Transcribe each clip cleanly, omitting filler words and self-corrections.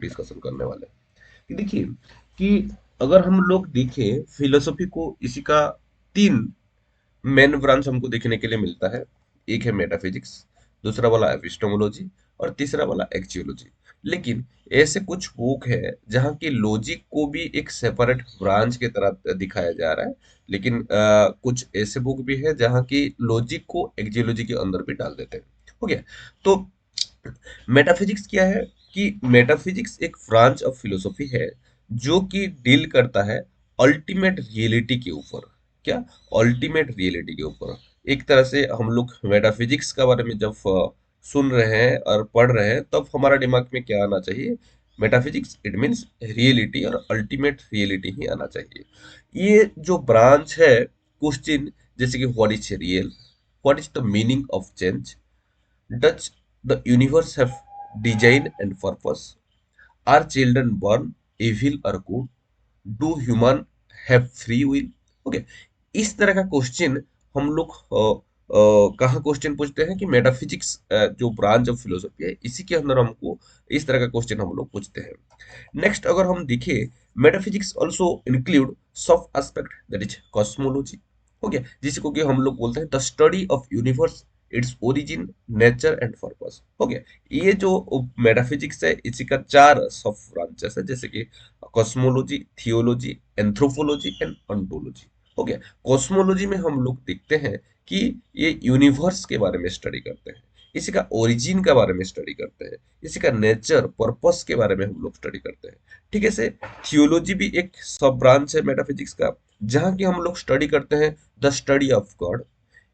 Discussion करने वाले हैं। कि देखिए कि अगर हम लोग देखें फिलोसफी को, इसी का तीन मेन ब्रांच हमको देखने के लिए मिलता है। एक है मेटाफिजिक्स, दूसरा वाला एपिस्टेमोलॉजी, और तीसरा वाला एक्सियोलॉजी। लेकिन ऐसे कुछ बुक है जहाँ की लॉजिक को भी एक सेपरेट ब्रांच की तरह दिखाया जा रहा है, लेकिन कुछ ऐसे बुक भी है जहाँ की लॉजिक को एक्सियोलॉजी के अंदर भी डाल देते हैं। हो गया। तो मेटाफिजिक्स क्या है? कि मेटाफिजिक्स एक ब्रांच ऑफ फिलोसफी है जो कि डील करता है अल्टीमेट रियलिटी के ऊपर। क्या? अल्टीमेट रियलिटी के ऊपर। एक तरह से हम लोग मेटाफिजिक्स के बारे में जब सुन रहे हैं और पढ़ रहे हैं, तब हमारा दिमाग में क्या आना चाहिए? मेटाफिजिक्स इट मीन्स रियलिटी, और अल्टीमेट रियलिटी ही आना चाहिए। ये जो ब्रांच है, क्वेश्चन जैसे कि what is real, what is the meaning of change, does the universe have design and purpose? Are children born evil or good? Do human have free will? Okay. इस तरह का क्वेश्चन हम लोग कहाँ question पूछते हैं? कि मेटाफिजिक्स जो ब्रांच ऑफ फिलोसफी है, इसी के अंदर हमको इस तरह का क्वेश्चन हम लोग पूछते हैं। नेक्स्ट अगर हम देखें, metaphysics also include soft aspect that is cosmology. हो गया, जिसको कि हम लोग बोलते हैं the study of universe, its origin, nature and purpose. हो गया। ये जो मेटाफिजिक्स है, इसी का चार सब ब्रांचेस है, जैसे कि cosmology, theology, anthropology and ontology. हो गया। कॉस्मोलॉजी में हम लोग देखते हैं कि ये यूनिवर्स के बारे में स्टडी करते हैं, इसी का ओरिजिन के बारे में स्टडी करते हैं, इसी का नेचर, पर्पस के बारे में हम लोग स्टडी करते हैं। ठीक है से थियोलॉजी भी एक सब ब्रांच है मेटाफिजिक्स का, जहाँ की हम लोग स्टडी करते हैं the study of God,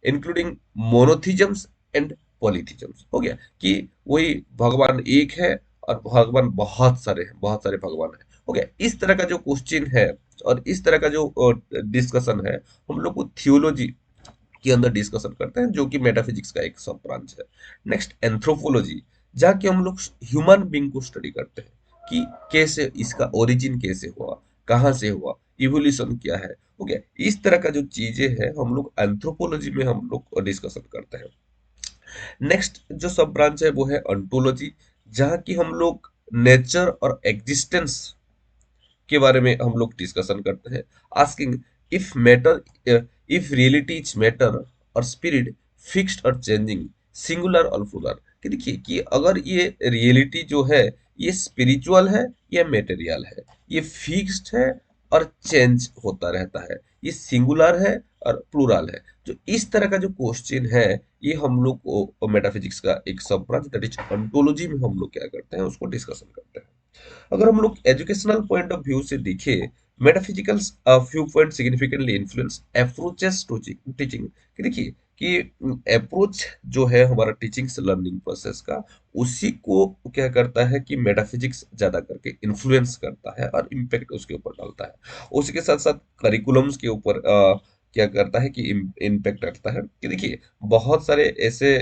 including monotheisms and polytheisms. हो गया कि वही भगवान एक है और भगवान बहुत सारे हैं, बहुत सारे भगवान हैं। हो गया। इस तरह का जो क्वेश्चन है और इस तरह का जो डिस्कशन है, हम लोग को थियोलॉजी के अंदर डिस्कशन करते हैं, जो कि मेटाफिजिक्स का एक सब ब्रांच है। नेक्स्ट एंथ्रोपोलॉजी, जहाँ की हम लोग ह्यूमन बींग को स्टडी करते हैं कि कैसे इसका ओरिजिन कैसे हुआ, कहाँ से हुआ, इवोल्यूशन क्या है। हो गया। इस तरह का जो चीजें हैं, हम लोग एंथ्रोपोलॉजी में हम लोग डिस्कशन करते हैं। नेक्स्ट जो सब ब्रांच है वो है ऑन्टोलॉजी, जहाँ की हम लोग नेचर और एग्जिस्टेंस के बारे में हम लोग डिस्कशन करते हैं। Asking if matter, if reality is matter और स्पिरिट, फिक्स्ड और चेंजिंग, सिंगुलर और प्लुरल। कि देखिए कि अगर ये रियलिटी जो है, ये स्पिरिचुअल है या मेटेरियल है, ये फिक्स्ड है और चेंज होता रहता है, ये सिंगुलर है और प्लूरल है। जो इस तरह का जो क्वेश्चन है, ये हम लोग को मेटाफिजिक्स का एक सब ब्रांच दैट इज ऑन्टोलॉजी में हम लोग क्या करते हैं, उसको डिस्कशन करते हैं। अगर हम लोग एजुकेशनल पॉइंट ऑफ व्यू से देखें, metaphysicals view point significantly influence approaches to teaching. कि देखिए कि अप्रोच जो है हमारा टीचिंग से लर्निंग प्रोसेस का, उसी को क्या करता है कि मेटाफिजिक्स ज्यादा करके इन्फ्लुएंस करता है और इम्पैक्ट उसके ऊपर डालता है। उसी के साथ साथ करिकुलम्स के ऊपर क्या करता है कि इम्पैक्ट रखता है। कि देखिए बहुत सारे ऐसे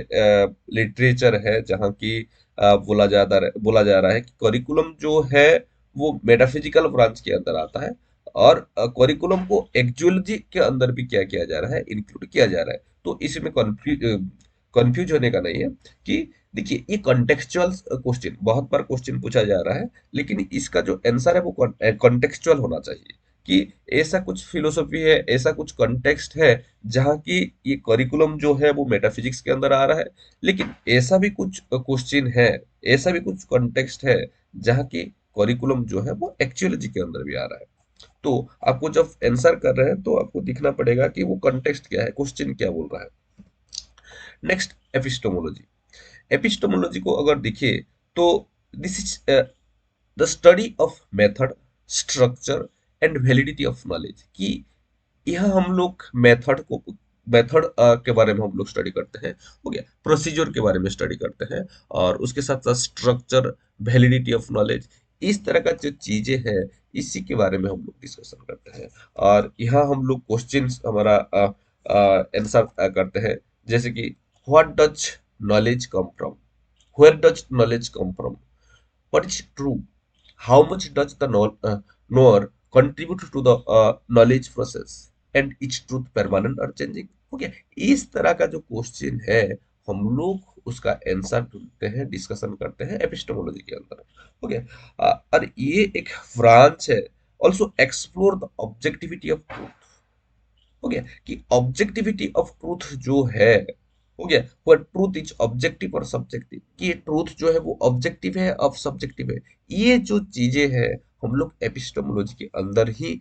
लिटरेचर है जहाँ की बोला जा रहा है कि करिकुलम जो है वो मेटाफिजिकल ब्रांच के अंदर आता है, और करिकुलम को एक्जुअलॉजी के अंदर भी क्या किया जा रहा है, इंक्लूड किया जा रहा है। तो इसमें कंफ्यूज होने का नहीं है। कि देखिए ये कॉन्टेक्चुअल क्वेश्चन, बहुत बार क्वेश्चन पूछा जा रहा है, लेकिन इसका जो आंसर है वो कॉन्टेक्चुअल होना चाहिए। कि ऐसा कुछ फिलोसफी है, ऐसा कुछ कॉन्टेक्स्ट है जहाँ की ये करिकुलम जो है वो मेटाफिजिक्स के अंदर आ रहा है, लेकिन ऐसा भी कुछ क्वेश्चन है, ऐसा भी कुछ कॉन्टेक्स्ट है जहाँ की करिकुलम जो है वो एक्चुअलॉजी के अंदर भी आ रहा है। तो आपको जब आंसर कर रहे हैं तो आपको दिखना पड़ेगा कि वो कॉन्टेक्स्ट क्या है, क्वेश्चन क्या बोल रहा है। Next epistemology. एपिस्टेमोलॉजी को अगर देखिए तो this is the study of method, structure and validity of knowledge. कि यहाँ हम लोग मेथड के बारे में हम लोग स्टडी करते हैं। हो गया। प्रोसीजर के बारे में स्टडी करते हैं, और उसके साथ साथ स्ट्रक्चर, वैलिडिटी ऑफ नॉलेज, इस तरह का जो चीजें हैं, इसी के बारे में हम लोग डिस्कशन करते हैं। और यहाँ हम लोग क्वेश्चंस हमारा आंसर करते हैं, जैसे कि what does knowledge come from, where does knowledge come from, what is true, how much does the knower contribute to the knowledge process, and is truth permanent or changing। Okay. इस तरह का जो question है, हम लोग उसका answer ढूंढते हैं, डिस्कशन करते हैं एपिस्टेमोलॉजी के अंदर। ओके, और ये एक ब्रांच है, also explore the objectivity of truth. हो गया कि ऑब्जेक्टिविटी ऑफ ट्रूथ जो है, हो गया वो ट्रूथ इज ऑब्जेक्टिव और सब्जेक्टिव, कि ये ट्रूथ जो है वो ऑब्जेक्टिव है और सब्जेक्टिव है। ये जो चीजें हैं हम लोग एपिस्टेमोलॉजी के अंदर ही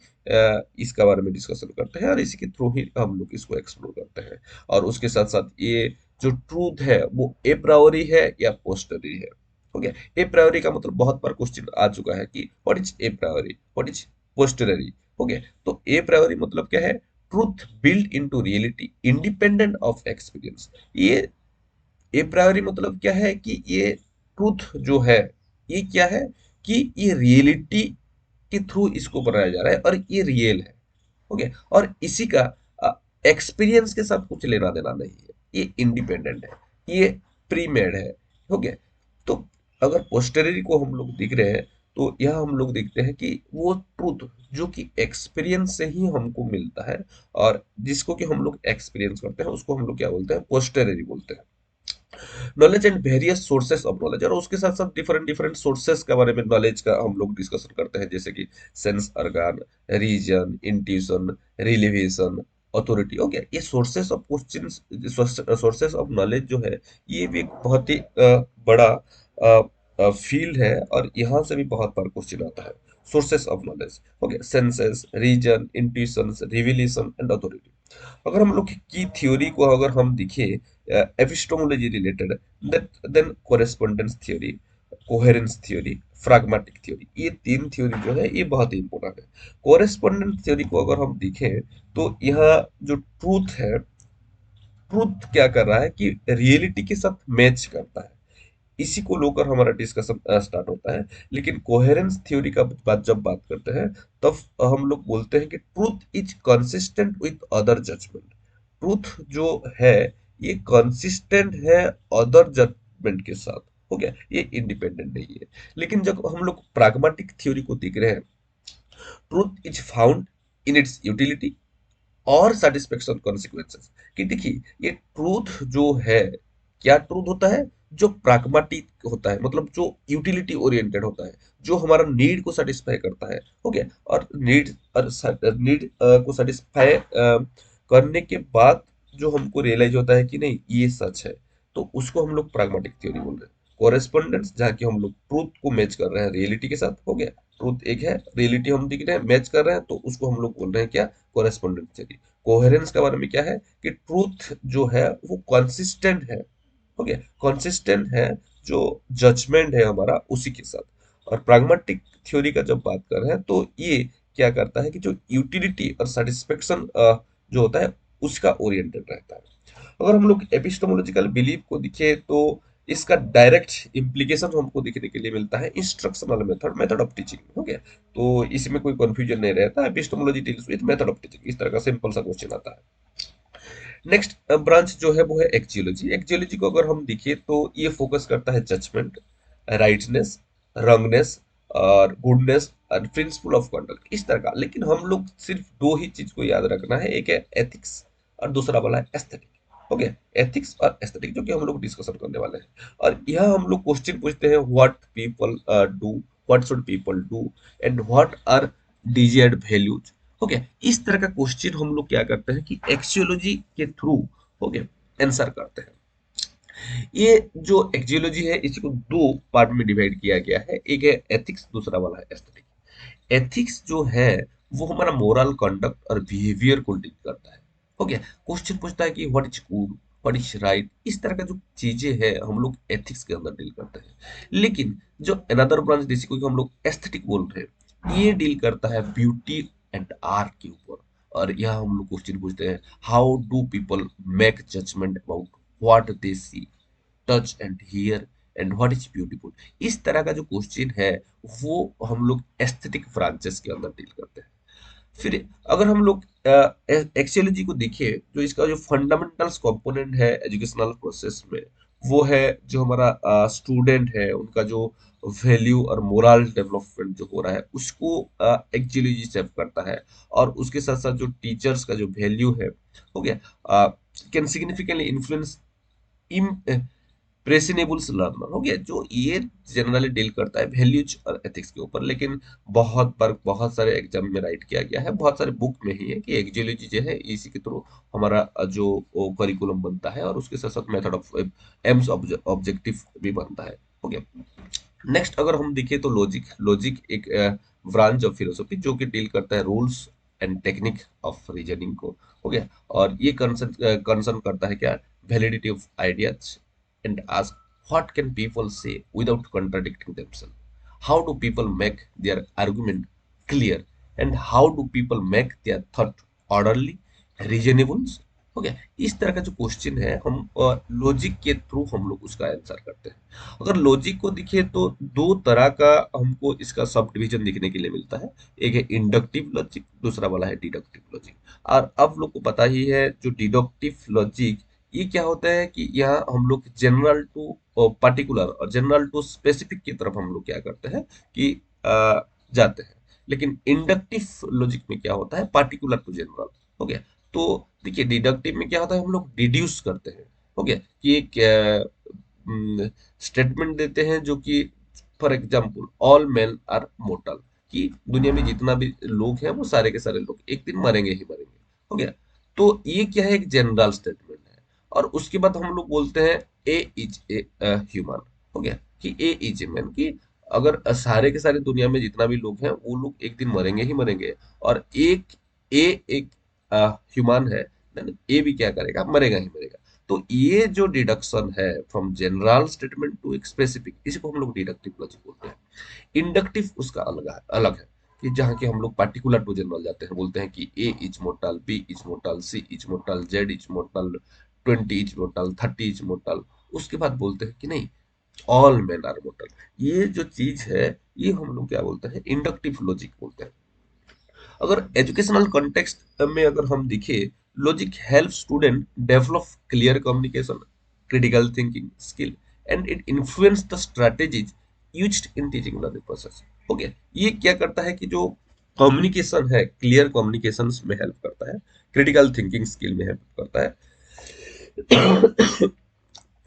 इसका बारे में डिस्कशन करते हैं, और इसी के थ्रू ही हम लोग इसको एक्सप्लोर करते हैं। और उसके साथ साथ ये जो ट्रूथ है वो ए प्रायोरी है या पोस्टरी है। हो गया, ए प्रायोरी का मतलब बहुत बार क्वेश्चन आ चुका है कि what is a priori, what is posteriori. हो गया, तो ए प्रायोरी मतलब क्या है, truth build into reality independent of experience. ये ए प्रायोरी मतलब क्या है कि ये ट्रूथ जो है, ये क्या है कि ये रियलिटी के थ्रू इसको बनाया जा रहा है और ये रियल है। ओके, और इसी का एक्सपीरियंस के साथ कुछ लेना देना नहीं है, ये इंडिपेंडेंट है, ये प्री मेड है। हो गया, तो अगर पोस्टेरिटी को हम लोग देख रहे हैं तो यह हम लोग देखते हैं कि वो ट्रूथ जो कि एक्सपीरियंस से ही हमको मिलता है, और जिसको कि हम लोग एक्सपीरियंस करते हैं उसको हम लोग क्या बोलते हैं, पोस्टेरिटी बोलते हैं। Knowledge and various sources of knowledge, और उसके साथ साथ डिफरेंट डिफरेंट सोर्सेस के बारे में नॉलेज का हम लोग डिस्कशन करते हैं, जैसे कि sense organ, reason, intuition, revelation, authority. Okay, ये sources of questions, sources of knowledge जो है, ये भी एक बहुत ही बड़ा फील्ड है, और यहाँ से भी बहुत बार क्वेश्चन आता है। Sources of knowledge, okay, senses, reason, intuitions, revelation and authority. अगर हम लोग की थ्योरी को अगर हम देखें epistemology related, then correspondence theory, coherence theory, pragmatic theory, ये तीन थ्योरी जो है ये बहुत ही इंपॉर्टेंट है। कोरेस्पोंडेंस थ्योरी को अगर हम देखें तो यहाँ जो ट्रूथ है, ट्रूथ क्या कर रहा है कि रियलिटी के साथ मैच करता है, इसी को लेकर हमारा डिस्कशन स्टार्ट होता है। लेकिन कोहेरेंस थ्योरी का जब बात करते हैं तब हम लोग बोलते हैं कि truth is consistent with other judgement. Truth जो है ये कंसिस्टेंट है अदर जजमेंट के साथ। हो गया, ये इंडिपेंडेंट नहीं है। लेकिन जब हम लोग प्राग्मेटिक थ्योरी को देख रहे हैं, truth is found in its utility और सेटिस्फेक्शन कॉन्सिक्वेंसेस। कि देखिए ये ट्रूथ जो है, क्या ट्रूथ होता है, जो प्राग्मेटिक होता है, मतलब जो यूटिलिटी ओरिएंटेड होता है, जो हमारा नीड को सेटिस्फाई करता है। हो गया, और नीड को सेटिस्फाई करने के बाद जो हमको रियलाइज होता है कि नहीं ये सच है, तो उसको हम लोग प्राग्मेटिक थ्योरी बोल रहे हैं। कोरेस्पोंडेंस, जहाँ की हम लोग ट्रूथ को मैच कर रहे हैं रियलिटी के साथ। हो गया, ट्रूथ एक है, रियलिटी हम दिख रहे हैं, मैच कर रहे हैं, तो उसको हम लोग बोल रहे हैं क्या, कोरेस्पोंडेंस थ्योरी। कोहेरेंस के बारे में क्या है कि ट्रूथ जो है वो कंसिस्टेंट है। हो गया, कंसिस्टेंट है जो जजमेंट है हमारा उसी के साथ। और प्रैग्मेटिक थ्योरी का जब बात कर रहे हैं तो ये क्या करता है कि जो यूटिलिटी और सेटिस्फेक्शन जो होता है उसका ओरिएंटेड रहता है। अगर हम लोग एपिस्टेमोलॉजिकल बिलीफ को दिखे तो इसका डायरेक्ट इम्प्लीकेशन हमको देखने के लिए मिलता है instructional method, method of teaching. हो गया, तो इसमें कोई कंफ्यूजन नहीं रहता, epistemology deals with method of teaching, इस तरह का सिंपल सा क्वेश्चन आता है। नेक्स्ट ब्रांच जो है वो है एक्जियोलॉजी। एक्जियोलॉजी को अगर हम देखें तो ये फोकस करता है जजमेंट, राइटनेस, रंगनेस और गुडनेस और प्रिंसिपल ऑफ कंडक्ट, इस तरह का। लेकिन हम लोग सिर्फ दो ही चीज को याद रखना है, एक है एथिक्स और दूसरा वाला है एस्थेटिक। हो गया, एथिक्स और एस्थेटिक जो कि हम लोग डिस्कशन करने वाले हैं। और यह हम लोग क्वेश्चन पूछते हैं, what people do, what should people do and what are desired values. हो गया, इस तरह का क्वेश्चन हम लोग क्या करते हैं कि एक्सियोलॉजी के थ्रू, हो गया, आंसर करते हैं। ये जो एक्जियोलॉजी है इसी को दो पार्ट में डिवाइड किया गया है, एक है एथिक्स, दूसरा वाला है एस्थेटिक। एथिक्स जो है वो हमारा मोरल कंडक्ट और बिहेवियर को डील करता है। हो गया, क्वेश्चन पूछता है कि what is good, what is right, इस तरह का जो चीजें हैं हम लोग एथिक्स के अंदर डील करते हैं। लेकिन जो अनदर ब्रांच जिसी को हम लोग एस्थेटिक बोल रहे हैं, ये डील करता है ब्यूटी एंड आर्ट के ऊपर। और यहाँ हम लोग क्वेश्चन पूछते हैं, how do people make judgement about what they see, touch and hear and what is beautiful. इस तरह का जो क्वेश्चन है वो हम लोग एस्थेटिक ब्रांचेस के अंदर डील करते हैं। फिर अगर हम लोग एक्सियोलॉजी को देखें, जो इसका जो फंडामेंटल्स कंपोनेंट है एजुकेशनल प्रोसेस में, वो है जो हमारा स्टूडेंट है उनका जो वैल्यू और मोरल डेवलपमेंट जो हो रहा है उसको एक्सियोलॉजी सेव करता है। और उसके साथ साथ जो टीचर्स का जो वैल्यू है, हो गया, कैन सिग्निफिकेंटली इन्फ्लुएंस प्रेसिनेबल्स लर्नर हो गया, जो ये जनरली डील करता है वैल्यूज और एथिक्स के ऊपर, लेकिन बहुत बार बहुत सारे एग्जाम में राइट किया गया है, बहुत सारे बुक में ही है कि एक्जियोलॉजी जो है इसी के थ्रू हमारा जो करिकुलम बनता है, और उसके साथ साथ मेथड ऑफ एम्स ऑब्जेक्टिव भी बनता है। हो गया। नेक्स्ट अगर हम देखें तो लॉजिक, लॉजिक एक ब्रांच ऑफ फिलोसफी जो कि डील करता है rules and technique of reasoning को। हो गया। और ये कंसर्न कंसर्न करता है क्या, validity of ideas, and ask what can people say without contradicting themselves, how do people make their argument clear, and how do people make their thought orderly, reasonable। हो गया। इस तरह का जो क्वेश्चन है हम लॉजिक के थ्रू हम लोग उसका आंसर करते हैं। अगर लॉजिक को दिखे तो दो तरह का हमको इसका सब डिवीजन देखने के लिए मिलता है। एक है इंडक्टिव लॉजिक, दूसरा वाला है डिडक्टिव लॉजिक। और अब लोग को पता ही है जो डिडक्टिव लॉजिक, ये क्या होता है कि यहाँ हम लोग जनरल टू पर्टिकुलर और जनरल टू स्पेसिफिक की तरफ हम लोग क्या करते हैं कि जाते हैं। लेकिन इंडक्टिव लॉजिक में क्या होता है, पर्टिकुलर टू जनरल। हो गया। तो देखिए डिडक्टिव में क्या होता है, हम लोग डिड्यूस करते हैं। हो गया कि एक स्टेटमेंट देते हैं जो कि for example all men are mortal, कि दुनिया में जितना भी लोग हैं वो सारे के सारे लोग एक दिन मरेंगे ही मरेंगे। हो गया। तो ये क्या है, एक जनरल स्टेटमेंट है। और उसके बाद हम लोग बोलते हैं ए इज ए ह्यूमन। हो गया कि ए इज ए मैन, कि अगर सारे के सारे दुनिया में जितना भी लोग हैं वो लोग एक दिन मरेंगे ही मरेंगे, और ए एक ह्यूमन है, देन ए भी क्या करेगा, मरेगा ही मरेगा। तो ये जो डिडक्शन है फ्रॉम जनरल स्टेटमेंट टू एक स्पेसिफिक, इसी को हम लोग डिडक्टिव लॉजिक बोलते हैं। इंडक्टिव उसका अलग है कि जहाँ के हम लोग पार्टिकुलर टू जनरल जाते हैं, बोलते हैं कि A is mortal, B is mortal, C is mortal, Z is mortal, 20 is mortal, 30 is mortal. उसके बाद बोलते हैं कि नहीं, ऑल मैन आर मोर्टल। ये जो चीज है ये हम लोग क्या बोलते हैं, इंडक्टिव लॉजिक बोलते हैं। अगर एजुकेशनल कॉन्टेक्स्ट में अगर हम देखें, logic help student develop clear communication, critical thinking skill, and it influence the strategies used in teaching learning process. Okay. ये क्या करता है कि जो कम्युनिकेशन है, क्लियर कम्युनिकेशन में हेल्प करता है, क्रिटिकल थिंकिंग स्किल में हेल्प करता है,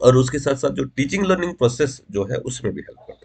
और उसके साथ साथ जो टीचिंग लर्निंग प्रोसेस जो है उसमें भी हेल्प करता है।